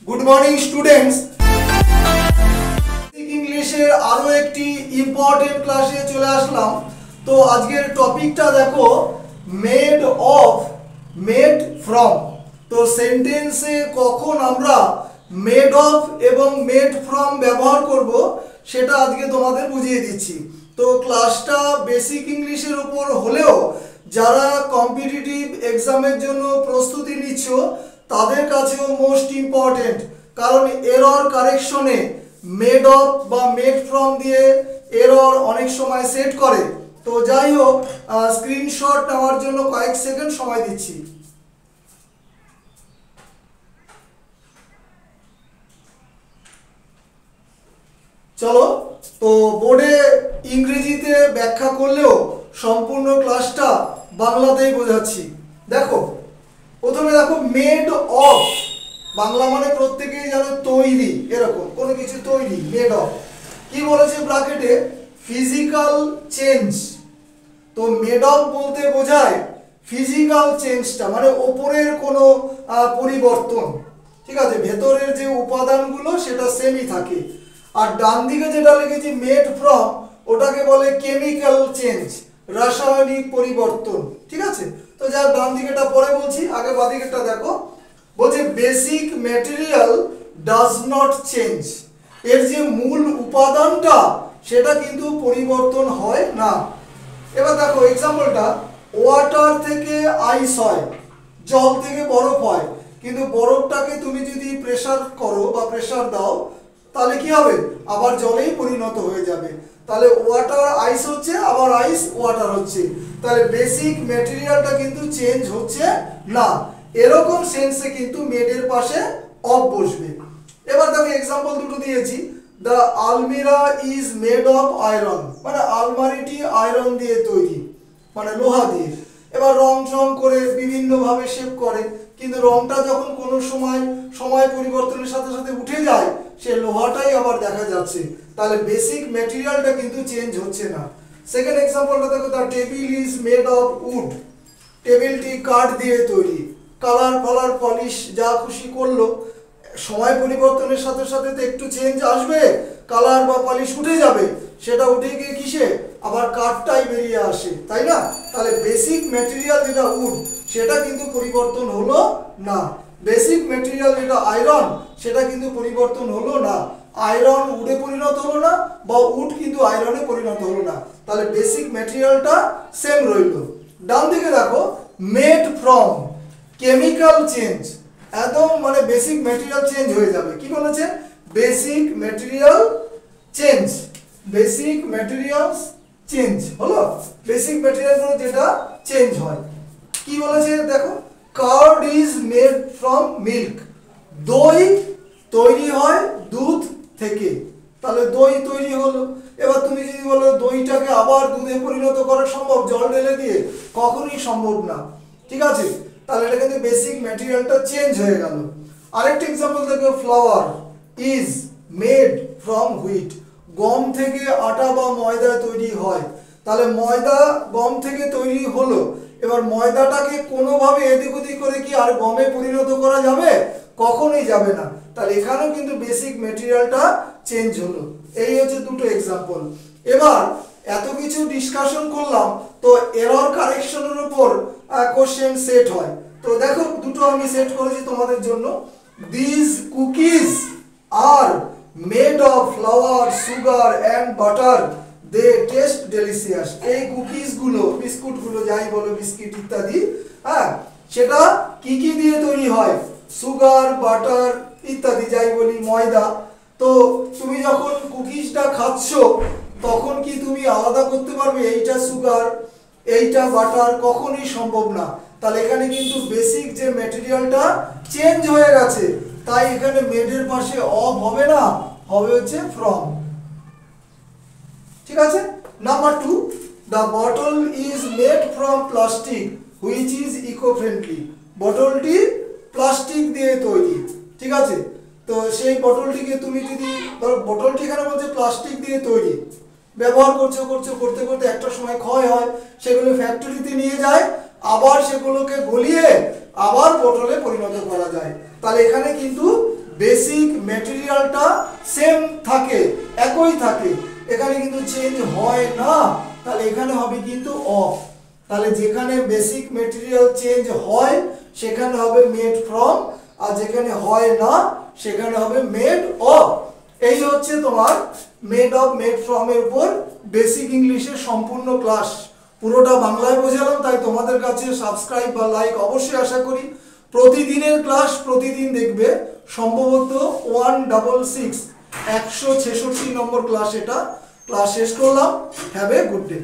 Good morning students इंग्लिशेर आरो एकटी important क्लासे चले आसलाम। तो आजकेर टपिकटा देखो मेड अफ मेड फ्रम। तो सेंटेंसे कखन आमरा मेड अफ एवं मेड फ्रम व्यवहार करब सेटा आजके तोमादेर बुझिए दिচ্ছি। तो क्लासटा बेसिक इंग्लिशेर ऊपर हलेও যারা কম্পিটিটিভ এক্সামের জন্য প্রস্তুতি নিচ্ছো তাদের কাছেও মোস্ট ইম্পর্টেন্ট, কারণ এরর কারেকশনে মেড অফ বা মেড ফ্রম দিয়ে এরর অনেক সময় সেট করে। তো যাই হোক, স্ক্রিনশট নেওয়ার জন্য কয়েক সেকেন্ড সময় দিচ্ছি। চলো, তো বোর্ডে ইংরেজিতে ব্যাখ্যা করলেও সম্পূর্ণ ক্লাসটা বাংলাতেই বোঝাচ্ছি। দেখো, প্রথমে দেখো মেড অফ, বাংলা মানে প্রত্যেকেই জানো তৈরি, এরকম কোনো কিছু তৈরি। মেড অফ কি বলেছে ব্র্যাকেটে? Physical change. তো মেড অফ বলতে বোঝায় ফিজিক্যাল চেঞ্জটা, মানে ওপরের কোনো পরিবর্তন, ঠিক আছে, ভেতরের যে উপাদানগুলো সেটা সেমই থাকে। আর ডান দিকে যেটা লিখেছি মেড ফ্রম, ওটাকে বলে কেমিক্যাল চেঞ্জ, রাসায়নিক পরিবর্তন, ঠিক আছে। তো যার ডান দিকেটা পরে বলছি, আগে বাঁ দিকেটা দেখো। বলছে basic material does not change, এর যে মূল উপাদানটা সেটা কিন্তু পরিবর্তন হয় না। এবার দেখো এক্সাম্পলটা, ওয়াটার থেকে আইস হয়, জল থেকে বরফ হয়, কিন্তু বরফটাকে তুমি যদি প্রেসার করো বা প্রেসার দাও তাহলে কি হবে? আবার জলেই পরিণত হয়ে যাবে। তাহলে ওয়াটার আইস হচ্ছে, আবার আইস ওয়াটার হচ্ছে, তাহলে বেসিক ম্যাটেরিয়ালটা কিন্তু চেঞ্জ হচ্ছে না। এরকম সেন্সে কিন্তু মেডের পাশে অফ বসবে। এবার দেখো এক্সাম্পল দুটো দিয়েছি। দ্য আলমিরা ইজ মেড অফ আয়রন, মানে আলমারিটি আয়রন দিয়ে তৈরি, মানে লোহা দিয়ে। এবার রং চং করে বিভিন্নভাবে শেপ করে, কিন্তু রংটা যখন কোনো সময় পরিবর্তনের সাথে সাথে উঠে যায়, সে লোহাটাই আবার দেখা যাচ্ছে। তাহলে বেসিক ম্যাটেরিয়ালটা কিন্তু চেঞ্জ হচ্ছে না। সেকেন্ড এক্সাম্পলটা দেখো, the table is made of wood, টেবিলটি কাঠ দিয়ে তৈরি। কালার ফালার পলিশ যা খুশি করলো, সময় পরিবর্তনের সাথে সাথে তো একটু চেঞ্জ আসবে, কালার বা পলিশ উঠে যাবে, সেটা উঠে গিয়ে কিসে আবার কাঠটাই বেরিয়ে আসে, তাই না? তাহলে বেসিক ম্যাটেরিয়াল যেটা উড সেটা কিন্তু পরিবর্তন হলো না। বেসিক ম্যাটেরিয়াল যেটা আয়রন সেটা কিন্তু পরিবর্তন হলো না। আয়রন উডে পরিণত হলো না, বা উড কিন্তু আয়রনে পরিণত হলো না। তাহলে বেসিক ম্যাটেরিয়ালটা সেম রইল। ডান দিকে দেখো মেড ফ্রম, কেমিক্যাল চেঞ্জ, একদম মানে বেসিক ম্যাটেরিয়াল চেঞ্জ হয়ে যাবে। কি বলেছে? Basic material change, basic materials change হলো, বেসিক ম্যাটেরিয়ালগুলো যেটা চেঞ্জ হয়। কি বলেছে দেখো, card is made from milk, দই তৈরি হয় দুধ থেকে, তাহলে দই তৈরি হলো। এবার তুমি যদি বলো দইটাকে আবার দুধে পরিণত করা সম্ভব জল ঢেলে দিয়ে? কখনোই সম্ভব না, ঠিক আছে। তাহলে এটা কিন্তু বেসিক ম্যাটেরিয়ালটা চেঞ্জ হয়ে গেল। আরেকটা এক্সাম্পল দেখো, flower is made from wheat, গম থেকে আটা বা ময়দা তৈরি হয়। তাহলে ময়দা গম থেকে তৈরি হলো, এবার ময়দাটাকে কোনোভাবে এদিক ওদিক করে কি আর গমে পরিণত করা যাবে? কখনোই যাবে না। তাহলে এখানেও কিন্তু বেসিক ম্যাটেরিয়ালটা চেঞ্জ হলো। এই হচ্ছে দুটো এক্সাম্পল। এবার এত কিছু ডিসকাশন করলাম, তো এরর কারেকশনের উপর কোশ্চেন সেট হয়। তো দেখো দুটো আমি সেট করেছি তোমাদের জন্য। This cookies are made of flour, sugar and butter, they taste delicious. এই কুকিজগুলো, বিস্কুটগুলো যাই বলো, বিস্কিট ইত্যাদি, হ্যাঁ, সেটা কি কি দিয়ে তৈরি হয়? সুগার, বাটার ইত্যাদি, যাই বলি ময়দা। তো তুমি যখন কুকিজটা খাচ্ছ তখন কি তুমি আলাদা করতে পারবে এইটা সুগার এইটা বাটার? কখনোই সম্ভব না। তাহলে এখানে কিন্তু বেসিক যে ম্যাটেরিয়ালটা চেঞ্জ হয়ে গেছে, তাই এখানে মেডের পাশে অফ হবে না, হবে হচ্ছে ফ্রম, ঠিক আছে। Number 2, the bottle is made from plastic which is eco friendly, বটলটি প্লাস্টিক দিয়ে তৈরি, ঠিক আছে। তো সেই বটলটিকে তুমি যদি ধরো, বটলটি এখানে বলছে প্লাস্টিক দিয়ে তৈরি, ব্যবহার করতে করতে একটা সময় ক্ষয় হয়, সেগুলো ফ্যাক্টরিতে নিয়ে যায়, আবার সেগুলোকে গলিয়ে আবার বোতলে পরিণত করা যায়। তাহলে এখানে কিন্তু বেসিক ম্যাটেরিয়ালটা সেম থাকে, একই থাকে, এখানে কিন্তু চেঞ্জ হয় না, তাহলে এখানে হবে কিন্তু অফ। তাহলে যেখানে বেসিক ম্যাটেরিয়াল চেঞ্জ হয় সেখানে হবে মেড ফ্রম, আর যেখানে হয় না সেখানে হবে মেড অফ। এই হচ্ছে তোমার মেড অফ মেড ফ্রম এর উপর বেসিক ইংলিশের সম্পূর্ণ ক্লাস। পুরোটা বাংলায় বোঝালাম, তাই তোমাদের কাছে সাবস্ক্রাইব বা লাইক অবশ্যই আশা করি। প্রতিদিনের ক্লাস প্রতিদিন দেখবে, সম্ভবত 166 নম্বর ক্লাস, এটা ক্লাস শেষ করলাম। Have a good day.